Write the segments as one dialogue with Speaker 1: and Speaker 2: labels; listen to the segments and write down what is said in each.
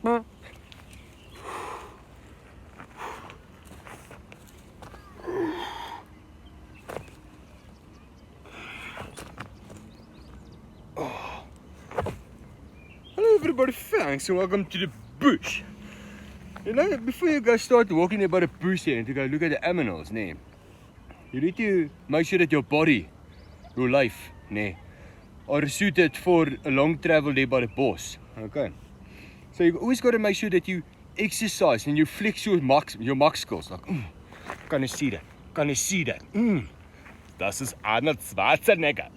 Speaker 1: Hello everybody, thanks and welcome to the bush. You know, before you guys start walking about the bush and to go look at the animals, nee, you need to make sure that your body, your life, nee, are suited for a long travel there by the bos. Okay. So you've always got to make sure that you exercise and you flex your muscles. Like, can you see that? Can you see that? Das is Arnold Schwarzenegger.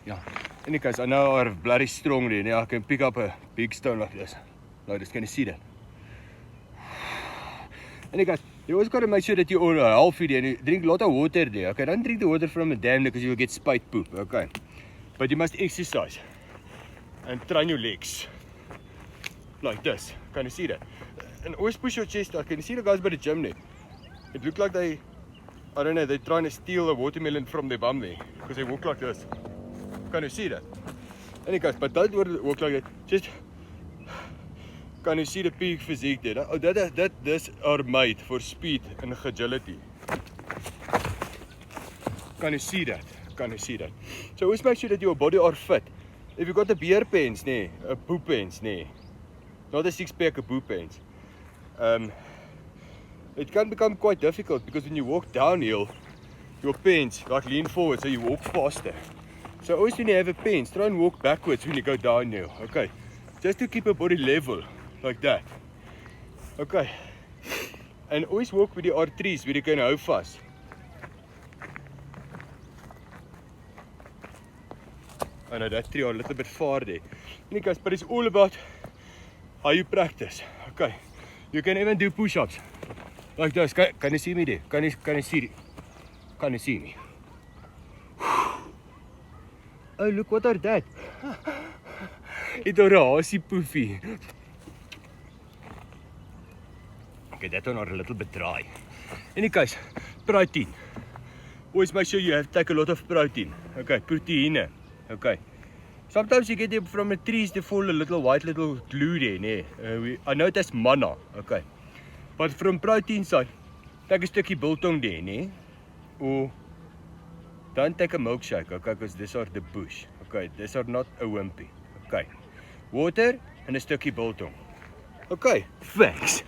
Speaker 1: Yeah. In any case, I know I'm bloody strong there. Yeah, I can pick up a big stone like this. Like this, can you see that? In any case, you always got to make sure that you're healthy there and you drink a lot of water there. Okay, don't drink the water from the dam because you'll get spite poop. Okay. But you must exercise and train your legs. Like this. Can you see that? And always push your chest out. Can you see the guys by the gym there? It looks like I don't know, they're trying to steal a watermelon from their bum there. Because they walk like this. Can you see that? Any guys, but don't walk like that. Just, can you see the peak physique there? Oh, this are made for speed and agility. Can you see that? Can you see that? So always make sure that your body are fit. If you got a beer pants, nee, a poop pants, nee. Not a six-pack of boob pants. It can become quite difficult because when you walk downhill, your pants like lean forward so you walk faster. So always when you have a pants, try and walk backwards when you go downhill. Okay, just to keep your body level like that. Okay, and always walk with the R3s where you can hold fast. I know that tree are a little bit far there. Because, but it's all about how you practice. Okay, you can even do push-ups like this. Can you see me there? Can you see me? Oh, look what are that? It's a hasie poofie. Okay, that one are a little bit dry. In any case, protein. Always make sure you take a lot of protein. Okay, protein. Okay. Sometimes you get them from the trees, they fall a little white little glue there, nee. I know that's manna, okay. But from protein side, take a stukkie biltong there, nee. Or don't take a milkshake, okay, because these are the bush. Okay, these are not a wimpy. Okay. Water and a stukkie biltong. Okay, thanks.